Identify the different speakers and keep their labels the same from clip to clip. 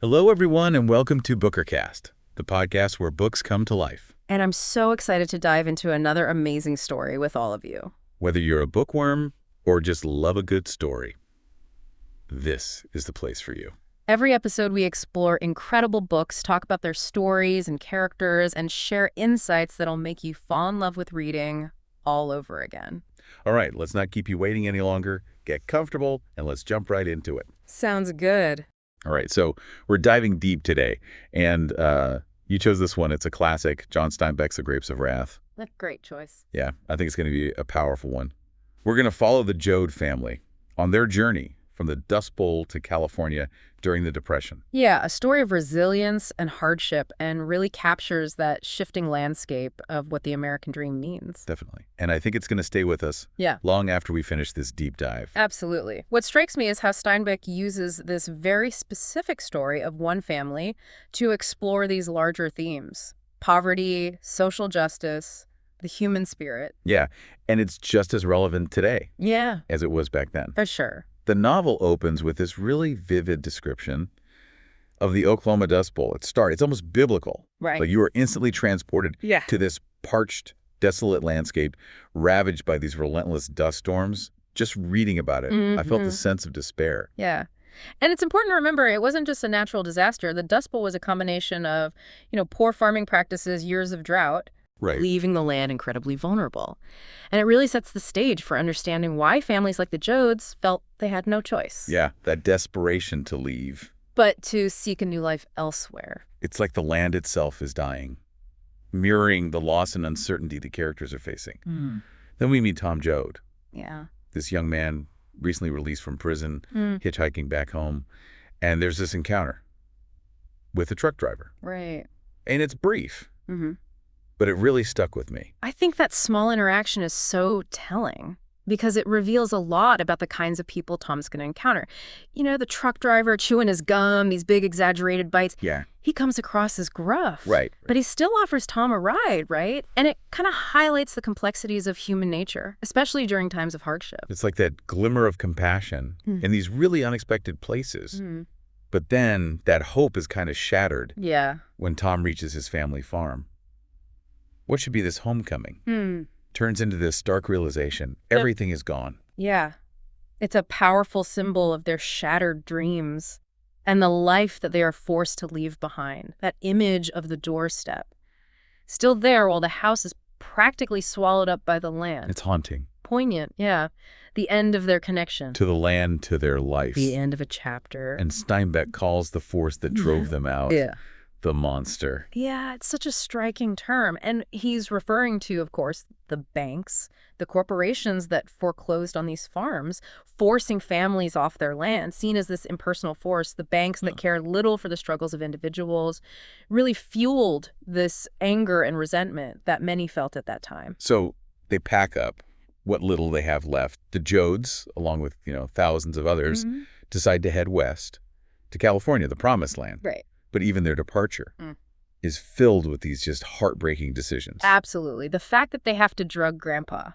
Speaker 1: Hello, everyone, and welcome to Bookercast, the podcast where books come to life.
Speaker 2: And I'm so excited to dive into another amazing story with all of you.
Speaker 1: Whether you're a bookworm or just love a good story, this is the place for you.
Speaker 2: Every episode, we explore incredible books, talk about their stories and characters, and share insights that'll make you fall in love with reading all over again.
Speaker 1: All right, let's not keep you waiting any longer. Get comfortable, and let's jump right into it.
Speaker 2: Sounds good.
Speaker 1: All right, so we're diving deep today, and you chose this one. It's a classic, John Steinbeck's The Grapes of Wrath.
Speaker 2: A great choice.
Speaker 1: Yeah, I think it's going to be a powerful one. We're going to follow the Joad family on their journey from the Dust Bowl to California during the Depression.
Speaker 2: Yeah, a story of resilience and hardship, and really captures that shifting landscape of what the American dream means.
Speaker 1: Definitely. And I think it's going to stay with us
Speaker 2: Yeah.
Speaker 1: long after we finish this deep dive.
Speaker 2: Absolutely. What strikes me is how Steinbeck uses this very specific story of one family to explore these larger themes: poverty, social justice, the human spirit.
Speaker 1: Yeah, and it's just as relevant today
Speaker 2: Yeah,
Speaker 1: as it was back then.
Speaker 2: for sure.
Speaker 1: The novel opens with this really vivid description of the Oklahoma Dust Bowl. It's almost biblical.
Speaker 2: Right.
Speaker 1: Like you are instantly transported
Speaker 2: Yeah.
Speaker 1: to this parched, desolate landscape ravaged by these relentless dust storms. Just reading about it, I felt a sense of despair.
Speaker 2: Yeah. And it's important to remember it wasn't just a natural disaster. The Dust Bowl was a combination of, poor farming practices, years of drought,
Speaker 1: Right.
Speaker 2: leaving the land incredibly vulnerable. And it really sets the stage for understanding why families like the Joads felt they had no choice.
Speaker 1: Yeah, that desperation to leave.
Speaker 2: But to seek a new life elsewhere.
Speaker 1: It's like the land itself is dying, mirroring the loss and uncertainty the characters are facing. Then we meet Tom Joad,
Speaker 2: Yeah.
Speaker 1: this young man recently released from prison, hitchhiking back home, and there's this encounter with a truck driver.
Speaker 2: Right.
Speaker 1: And it's brief,
Speaker 2: Mm-hmm.
Speaker 1: but it really stuck with me.
Speaker 2: I think that small interaction is so telling because it reveals a lot about the kinds of people Tom's going to encounter. The truck driver chewing his gum, these big exaggerated bites.
Speaker 1: Yeah.
Speaker 2: He comes across as gruff.
Speaker 1: Right.
Speaker 2: But he still offers Tom a ride, right? And it kind of highlights the complexities of human nature, especially during times of hardship.
Speaker 1: It's like that glimmer of compassion in these really unexpected places. But then that hope is kind of shattered
Speaker 2: Yeah.
Speaker 1: when Tom reaches his family farm. What should be this homecoming turns into this stark realization. Everything is gone.
Speaker 2: Yeah. It's a powerful symbol of their shattered dreams and the life that they are forced to leave behind. That image of the doorstep. Still there while the house is practically swallowed up by the land.
Speaker 1: It's haunting.
Speaker 2: Poignant, yeah. The end of their connection.
Speaker 1: To the land, to their life.
Speaker 2: The end of a chapter.
Speaker 1: And Steinbeck calls the force that drove them out the monster.
Speaker 2: Yeah, it's such a striking term. And he's referring to, of course, the banks, the corporations that foreclosed on these farms, forcing families off their land, seen as this impersonal force. The banks that cared little for the struggles of individuals really fueled this anger and resentment that many felt at that time.
Speaker 1: So they pack up what little they have left. The Joads, along with, thousands of others, decide to head west to California, the promised land.
Speaker 2: Right.
Speaker 1: But even their departure is filled with these just heartbreaking decisions.
Speaker 2: Absolutely. The fact that they have to drug Grandpa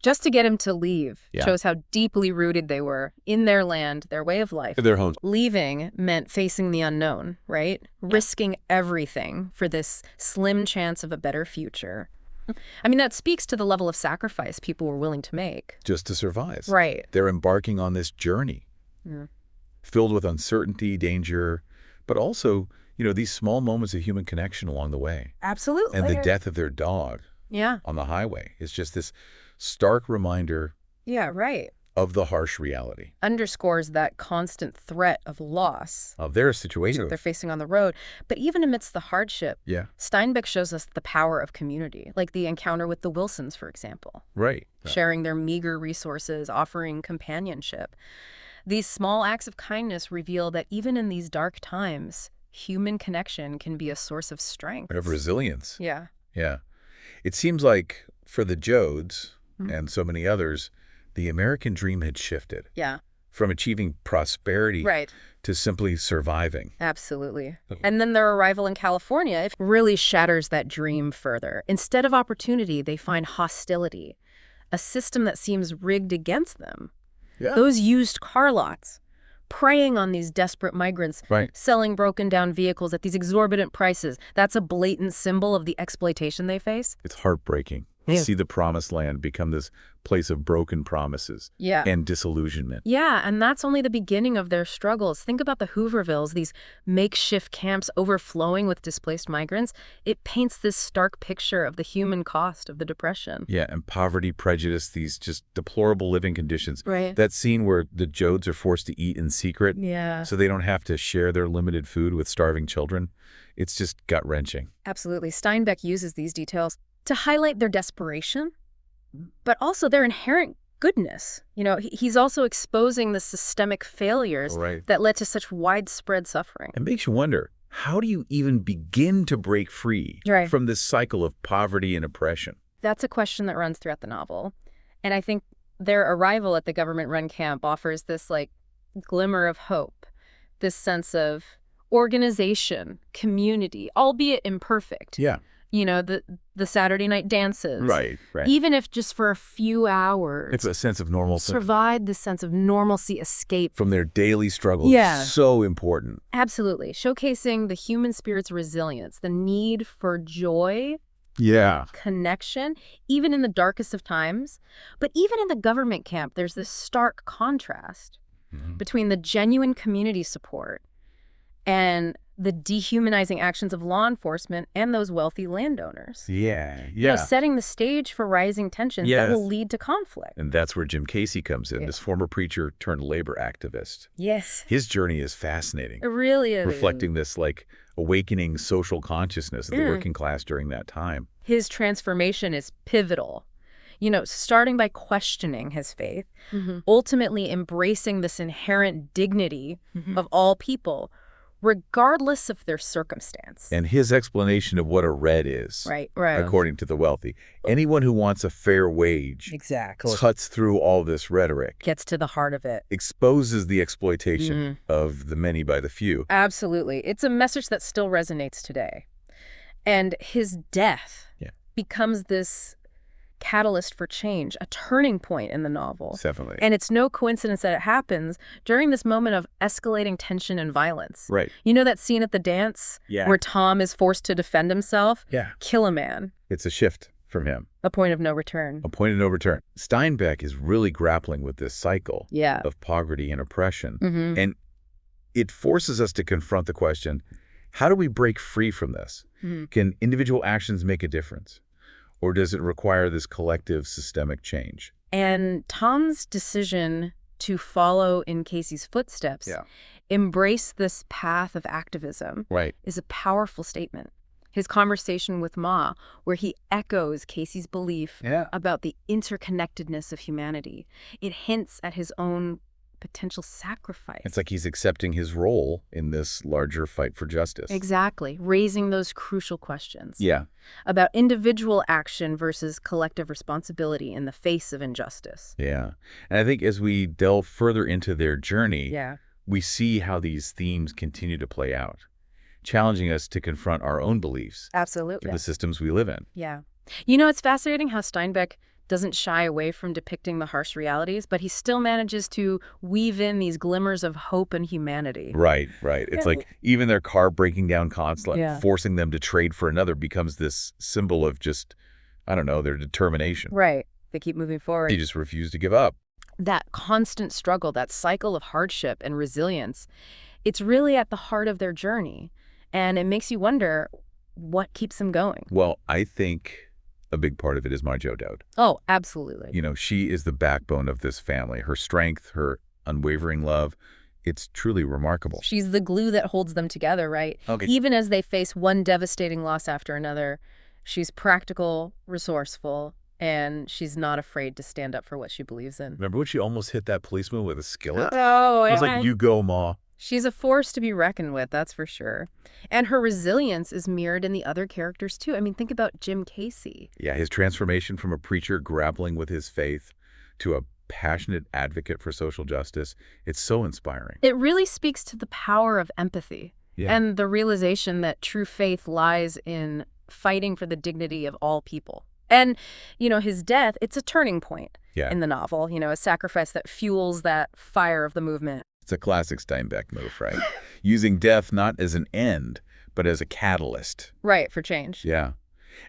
Speaker 2: just to get him to leave shows how deeply rooted they were in their land, their way of life.
Speaker 1: Their homes.
Speaker 2: Leaving meant facing the unknown, right? Risking everything for this slim chance of a better future. I mean, that speaks to the level of sacrifice people were willing to make.
Speaker 1: Just to survive.
Speaker 2: Right.
Speaker 1: They're embarking on this journey filled with uncertainty, danger, but also, these small moments of human connection along the way.
Speaker 2: Absolutely.
Speaker 1: And the death of their dog
Speaker 2: Yeah.
Speaker 1: on the highway is just this stark reminder
Speaker 2: Yeah, right.
Speaker 1: of the harsh reality
Speaker 2: Underscores that constant threat of loss
Speaker 1: of their situation.
Speaker 2: they're facing on the road. But even amidst the hardship,
Speaker 1: Yeah,
Speaker 2: Steinbeck shows us the power of community, like the encounter with the Wilsons, for example.
Speaker 1: right.
Speaker 2: Sharing their meager resources, offering companionship. These small acts of kindness reveal that even in these dark times, human connection can be a source of strength.
Speaker 1: Of resilience.
Speaker 2: Yeah.
Speaker 1: Yeah. It seems like for the Joads and so many others, the American dream had shifted
Speaker 2: Yeah.
Speaker 1: from achieving prosperity
Speaker 2: Right.
Speaker 1: to simply surviving.
Speaker 2: Absolutely. And then their arrival in California it really shatters that dream further. Instead of opportunity, they find hostility, a system that seems rigged against them.
Speaker 1: Yeah.
Speaker 2: Those used car lots, preying on these desperate migrants,
Speaker 1: Right.
Speaker 2: selling broken down vehicles at these exorbitant prices. That's a blatant symbol of the exploitation they face.
Speaker 1: It's heartbreaking.
Speaker 2: Yeah.
Speaker 1: See the promised land become this place of broken promises
Speaker 2: Yeah.
Speaker 1: and disillusionment.
Speaker 2: Yeah, and that's only the beginning of their struggles. Think about the Hoovervilles, these makeshift camps overflowing with displaced migrants. It paints this stark picture of the human cost of the Depression.
Speaker 1: Yeah, and poverty, prejudice, these just deplorable living conditions.
Speaker 2: Right.
Speaker 1: That scene where the Joads are forced to eat in secret
Speaker 2: Yeah.
Speaker 1: so they don't have to share their limited food with starving children. It's just gut-wrenching.
Speaker 2: Absolutely. Steinbeck uses these details to highlight their desperation, but also their inherent goodness. You know, he's also exposing the systemic failures
Speaker 1: Right.
Speaker 2: that led to such widespread suffering.
Speaker 1: It makes you wonder, how do you even begin to break free
Speaker 2: Right.
Speaker 1: from this cycle of poverty and oppression?
Speaker 2: That's a question that runs throughout the novel. And I think their arrival at the government-run camp offers this, glimmer of hope, this sense of organization, community, albeit imperfect.
Speaker 1: Yeah.
Speaker 2: You know, the Saturday night dances.
Speaker 1: Right.
Speaker 2: Even if just for a few hours.
Speaker 1: It's a sense of normalcy.
Speaker 2: Provide this sense of normalcy, escape.
Speaker 1: From their daily struggles.
Speaker 2: Yeah.
Speaker 1: So important.
Speaker 2: Absolutely. Showcasing the human spirit's resilience, the need for joy,
Speaker 1: Yeah.
Speaker 2: connection, even in the darkest of times. But even in the government camp, there's this stark contrast between the genuine community support and the dehumanizing actions of law enforcement and those wealthy landowners.
Speaker 1: Yeah.
Speaker 2: You know, setting the stage for rising tensions that will lead to conflict.
Speaker 1: And that's where Jim Casey comes in, this former preacher turned labor activist.
Speaker 2: Yes.
Speaker 1: His journey is fascinating.
Speaker 2: It really is.
Speaker 1: Reflecting this, awakening social consciousness of the working class during that time.
Speaker 2: His transformation is pivotal. You know, starting by questioning his faith, ultimately embracing this inherent dignity of all people, regardless of their circumstance.
Speaker 1: And his explanation of what a red is,
Speaker 2: Right.
Speaker 1: according to the wealthy. Anyone who wants a fair wage
Speaker 2: Exactly.
Speaker 1: cuts through all this rhetoric,
Speaker 2: Gets to the heart of it.
Speaker 1: exposes the exploitation of the many by the few.
Speaker 2: Absolutely. It's a message that still resonates today. And his death becomes this catalyst for change, a turning point in the novel.
Speaker 1: Definitely.
Speaker 2: And it's no coincidence that it happens during this moment of escalating tension and violence.
Speaker 1: Right.
Speaker 2: You know that scene at the dance where Tom is forced to defend himself?
Speaker 1: Yeah.
Speaker 2: Kill a man.
Speaker 1: It's a shift from him.
Speaker 2: A point of no return.
Speaker 1: A point of no return. Steinbeck is really grappling with this cycle of poverty and oppression. And it forces us to confront the question, how do we break free from this? Can individual actions make a difference? Or does it require this collective systemic change?
Speaker 2: And Tom's decision to follow in Casey's footsteps, embrace this path of activism, is a powerful statement. His conversation with Ma, where he echoes Casey's belief about the interconnectedness of humanity. It hints at his own potential sacrifice.
Speaker 1: It's like he's accepting his role in this larger fight for justice.
Speaker 2: Exactly. Raising those crucial questions.
Speaker 1: Yeah.
Speaker 2: About individual action versus collective responsibility in the face of injustice.
Speaker 1: Yeah. And I think as we delve further into their journey, we see how these themes continue to play out, challenging us to confront our own beliefs.
Speaker 2: Absolutely.
Speaker 1: The systems we live in.
Speaker 2: Yeah. You know, it's fascinating how Steinbeck doesn't shy away from depicting the harsh realities, but he still manages to weave in these glimmers of hope and humanity.
Speaker 1: Right. It's like even their car breaking down constantly, forcing them to trade for another becomes this symbol of just, I don't know, their determination.
Speaker 2: Right. They keep moving forward.
Speaker 1: They just refuse to give up.
Speaker 2: That constant struggle, that cycle of hardship and resilience, it's really at the heart of their journey. And it makes you wonder what keeps them going.
Speaker 1: Well, I think a big part of it is my Joad.
Speaker 2: Oh, absolutely.
Speaker 1: You know, she is the backbone of this family. Her strength, her unwavering love, it's truly remarkable.
Speaker 2: She's the glue that holds them together, right?
Speaker 1: Okay.
Speaker 2: Even as they face one devastating loss after another, she's practical, resourceful, and she's not afraid to stand up for what she believes in.
Speaker 1: Remember when she almost hit that policeman with a skillet?
Speaker 2: Oh,
Speaker 1: I was like, you go, Ma.
Speaker 2: She's a force to be reckoned with, that's for sure. And her resilience is mirrored in the other characters, too. I mean, think about Jim Casey.
Speaker 1: Yeah, his transformation from a preacher grappling with his faith to a passionate advocate for social justice, it's so inspiring.
Speaker 2: It really speaks to the power of empathy and the realization that true faith lies in fighting for the dignity of all people. And, you know, his death, it's a turning point in the novel, you know, a sacrifice that fuels that fire of the movement.
Speaker 1: It's a classic Steinbeck move, right? Using death not as an end, but as a catalyst.
Speaker 2: Right, for change.
Speaker 1: Yeah.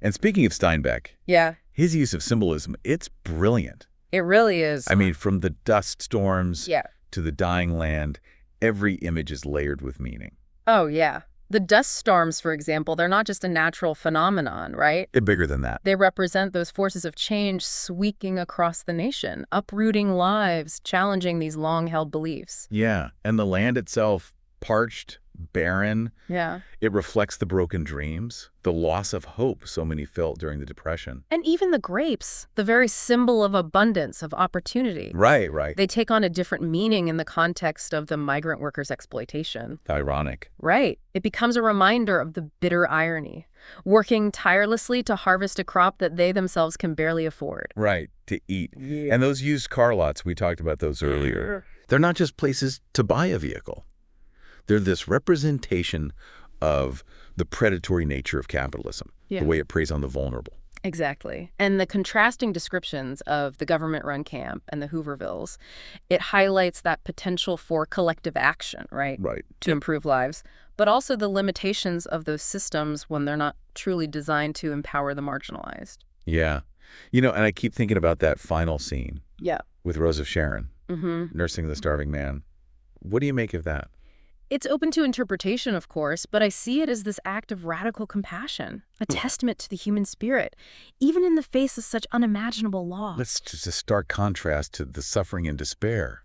Speaker 1: And speaking of Steinbeck,
Speaker 2: yeah,
Speaker 1: his use of symbolism, it's brilliant.
Speaker 2: It really is.
Speaker 1: I mean, from the dust storms
Speaker 2: yeah.
Speaker 1: to the dying land, every image is layered with meaning.
Speaker 2: Oh, yeah. The dust storms, for example, they're not just a natural phenomenon, right?
Speaker 1: They're bigger than that.
Speaker 2: They represent those forces of change sweeping across the nation, uprooting lives, challenging these long-held beliefs.
Speaker 1: Yeah, and the land itself, parched, barren.
Speaker 2: Yeah.
Speaker 1: It reflects the broken dreams, the loss of hope so many felt during the Depression.
Speaker 2: And even the grapes, the very symbol of abundance, of opportunity.
Speaker 1: Right, right.
Speaker 2: They take on a different meaning in the context of the migrant workers' exploitation.
Speaker 1: Ironic.
Speaker 2: Right. It becomes a reminder of the bitter irony, working tirelessly to harvest a crop that they themselves can barely afford.
Speaker 1: Right, to eat.
Speaker 2: Yeah.
Speaker 1: And those used car lots, we talked about those earlier, they're not just places to buy a vehicle. They're this representation of the predatory nature of capitalism, the way it preys on the vulnerable.
Speaker 2: Exactly. And the contrasting descriptions of the government-run camp and the Hoovervilles, it highlights that potential for collective action, right?
Speaker 1: Right.
Speaker 2: To improve lives, but also the limitations of those systems when they're not truly designed to empower the marginalized.
Speaker 1: Yeah. You know, and I keep thinking about that final scene.
Speaker 2: Yeah.
Speaker 1: With Rose of Sharon, nursing the starving man. What do you make of that?
Speaker 2: It's open to interpretation, of course, but I see it as this act of radical compassion, a testament to the human spirit, even in the face of such unimaginable loss.
Speaker 1: That's just a stark contrast to the suffering and despair.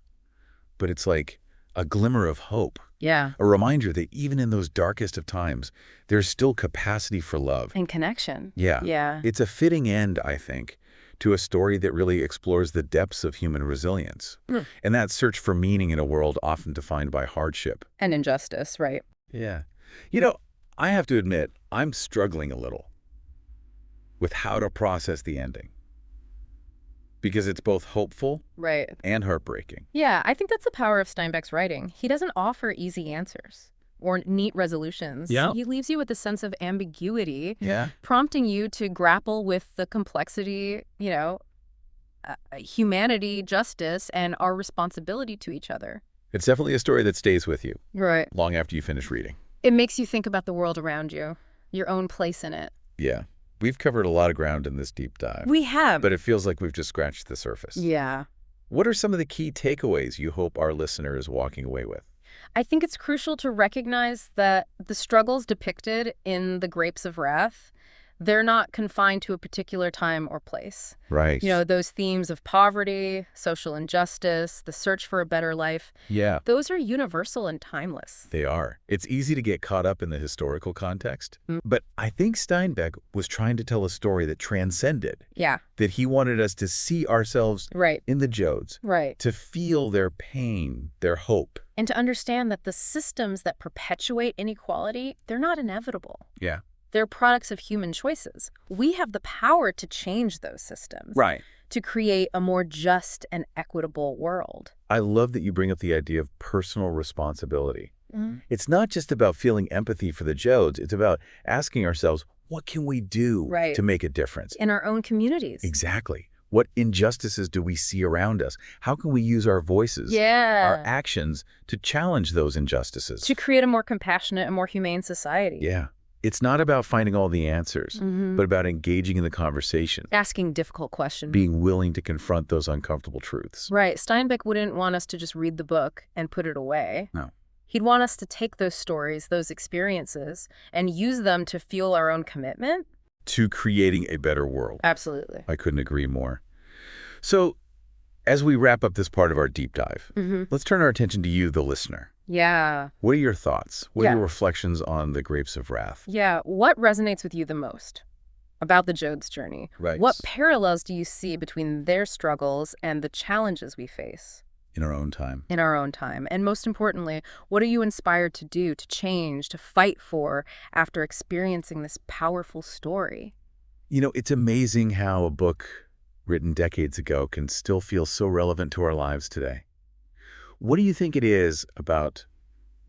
Speaker 1: But it's like a glimmer of hope.
Speaker 2: Yeah.
Speaker 1: A reminder that even in those darkest of times, there's still capacity for love.
Speaker 2: And connection.
Speaker 1: Yeah.
Speaker 2: Yeah.
Speaker 1: It's a fitting end, I think, to a story that really explores the depths of human resilience and that search for meaning in a world often defined by hardship.
Speaker 2: And injustice, right?
Speaker 1: Yeah. You know, I have to admit, I'm struggling a little with how to process the ending because it's both hopeful and heartbreaking.
Speaker 2: Yeah, I think that's the power of Steinbeck's writing. He doesn't offer easy answers or neat resolutions.
Speaker 1: Yeah.
Speaker 2: He leaves you with a sense of ambiguity,
Speaker 1: Yeah.
Speaker 2: prompting you to grapple with the complexity, humanity, justice, and our responsibility to each other.
Speaker 1: It's definitely a story that stays with you
Speaker 2: Right.
Speaker 1: long after you finish reading.
Speaker 2: It makes you think about the world around you, your own place in it.
Speaker 1: Yeah. We've covered a lot of ground in this deep dive.
Speaker 2: We have.
Speaker 1: But it feels like we've just scratched the surface.
Speaker 2: Yeah.
Speaker 1: What are some of the key takeaways you hope our listener is walking away with?
Speaker 2: I think it's crucial to recognize that the struggles depicted in The Grapes of Wrath, they're not confined to a particular time or place.
Speaker 1: Right.
Speaker 2: Those themes of poverty, social injustice, the search for a better life.
Speaker 1: Yeah.
Speaker 2: Those are universal and timeless.
Speaker 1: They are. It's easy to get caught up in the historical context. But I think Steinbeck was trying to tell a story that transcended.
Speaker 2: Yeah.
Speaker 1: That he wanted us to see ourselves in the Joads.
Speaker 2: Right.
Speaker 1: To feel their pain, their hope.
Speaker 2: And to understand that the systems that perpetuate inequality, they're not inevitable.
Speaker 1: Yeah.
Speaker 2: They're products of human choices. We have the power to change those systems.
Speaker 1: Right.
Speaker 2: To create a more just and equitable world.
Speaker 1: I love that you bring up the idea of personal responsibility. It's not just about feeling empathy for the Joads. It's about asking ourselves, what can we do to make a difference?
Speaker 2: In our own communities.
Speaker 1: Exactly. What injustices do we see around us? How can we use our voices, our actions, to challenge those injustices?
Speaker 2: To create a more compassionate and more humane society.
Speaker 1: Yeah. It's not about finding all the answers, but about engaging in the conversation.
Speaker 2: Asking difficult questions.
Speaker 1: Being willing to confront those uncomfortable truths.
Speaker 2: Right. Steinbeck wouldn't want us to just read the book and put it away.
Speaker 1: No.
Speaker 2: He'd want us to take those stories, those experiences, and use them to fuel our own commitment.
Speaker 1: To creating a better world.
Speaker 2: Absolutely.
Speaker 1: I couldn't agree more. So, as we wrap up this part of our deep dive, let's turn our attention to you, the listener.
Speaker 2: Yeah.
Speaker 1: What are your thoughts? What are your reflections on The Grapes of Wrath?
Speaker 2: Yeah. What resonates with you the most about the Joad's journey?
Speaker 1: Right.
Speaker 2: What parallels do you see between their struggles and the challenges we face?
Speaker 1: In our own time.
Speaker 2: In our own time. And most importantly, what are you inspired to do, to change, to fight for after experiencing this powerful story?
Speaker 1: It's amazing how a book written decades ago can still feel so relevant to our lives today. What do you think it is about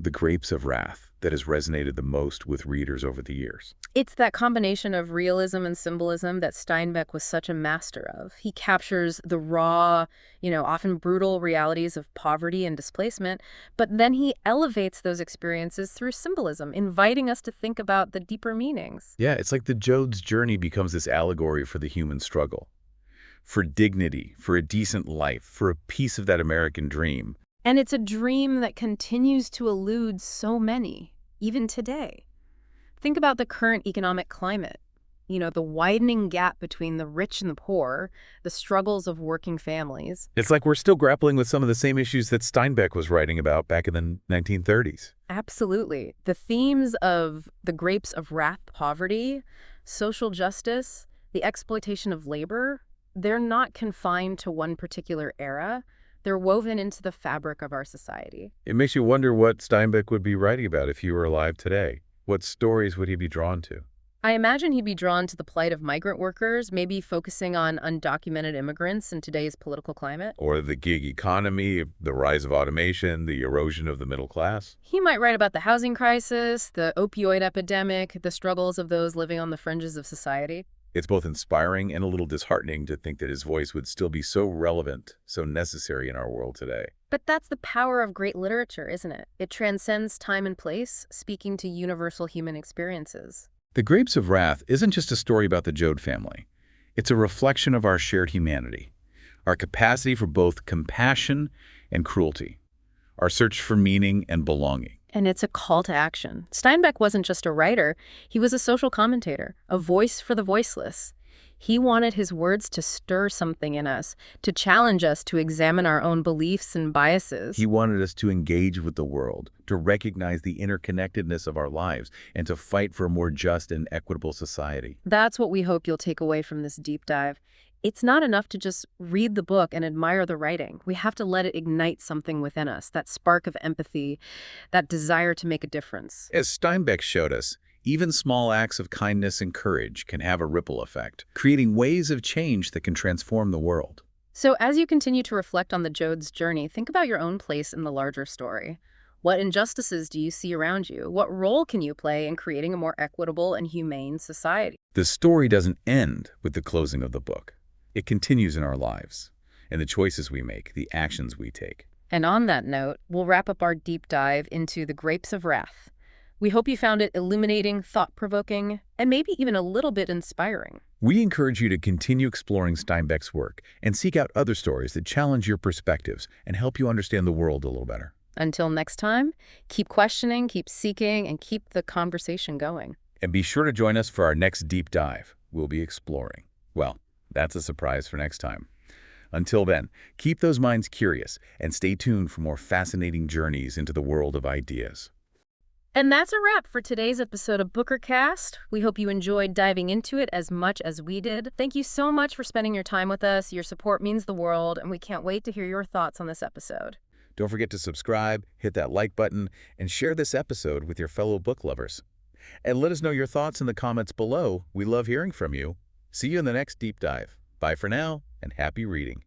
Speaker 1: the grapes of wrath that has resonated the most with readers over the years?
Speaker 2: It's that combination of realism and symbolism that Steinbeck was such a master of. He captures the raw, often brutal realities of poverty and displacement, but then he elevates those experiences through symbolism, inviting us to think about the deeper meanings.
Speaker 1: Yeah, it's like the Joad's journey becomes this allegory for the human struggle, for dignity, for a decent life, for a piece of that American dream.
Speaker 2: And it's a dream that continues to elude so many, even today. Think about the current economic climate. The widening gap between the rich and the poor, the struggles of working families.
Speaker 1: It's like we're still grappling with some of the same issues that Steinbeck was writing about back in the 1930s.
Speaker 2: Absolutely. The themes of the grapes of wrath, poverty, social justice, the exploitation of labor, they're not confined to one particular era. They're woven into the fabric of our society.
Speaker 1: It makes you wonder what Steinbeck would be writing about if he were alive today. What stories would he be drawn to?
Speaker 2: I imagine he'd be drawn to the plight of migrant workers, maybe focusing on undocumented immigrants in today's political climate.
Speaker 1: Or the gig economy, the rise of automation, the erosion of the middle class.
Speaker 2: He might write about the housing crisis, the opioid epidemic, the struggles of those living on the fringes of society.
Speaker 1: It's both inspiring and a little disheartening to think that his voice would still be so relevant, so necessary in our world today.
Speaker 2: But that's the power of great literature, isn't it? It transcends time and place, speaking to universal human experiences.
Speaker 1: The Grapes of Wrath isn't just a story about the Joad family. It's a reflection of our shared humanity, our capacity for both compassion and cruelty, our search for meaning and belonging.
Speaker 2: And it's a call to action. Steinbeck wasn't just a writer. He was a social commentator, a voice for the voiceless. He wanted his words to stir something in us, to challenge us to examine our own beliefs and biases.
Speaker 1: He wanted us to engage with the world, to recognize the interconnectedness of our lives, and to fight for a more just and equitable society.
Speaker 2: That's what we hope you'll take away from this deep dive. It's not enough to just read the book and admire the writing. We have to let it ignite something within us, that spark of empathy, that desire to make a difference.
Speaker 1: As Steinbeck showed us, even small acts of kindness and courage can have a ripple effect, creating waves of change that can transform the world.
Speaker 2: So as you continue to reflect on the Joad's journey, think about your own place in the larger story. What injustices do you see around you? What role can you play in creating a more equitable and humane society?
Speaker 1: The story doesn't end with the closing of the book. It continues in our lives, in the choices we make, the actions we take.
Speaker 2: And on that note, we'll wrap up our deep dive into The Grapes of Wrath. We hope you found it illuminating, thought-provoking, and maybe even a little bit inspiring.
Speaker 1: We encourage you to continue exploring Steinbeck's work and seek out other stories that challenge your perspectives and help you understand the world a little better.
Speaker 2: Until next time, keep questioning, keep seeking, and keep the conversation going.
Speaker 1: And be sure to join us for our next deep dive. We'll be exploring, well, that's a surprise for next time. Until then, keep those minds curious and stay tuned for more fascinating journeys into the world of ideas.
Speaker 2: And that's a wrap for today's episode of BookerCast. We hope you enjoyed diving into it as much as we did. Thank you so much for spending your time with us. Your support means the world, and we can't wait to hear your thoughts on this episode.
Speaker 1: Don't forget to subscribe, hit that like button, and share this episode with your fellow book lovers. And let us know your thoughts in the comments below. We love hearing from you. See you in the next deep dive. Bye for now, and happy reading.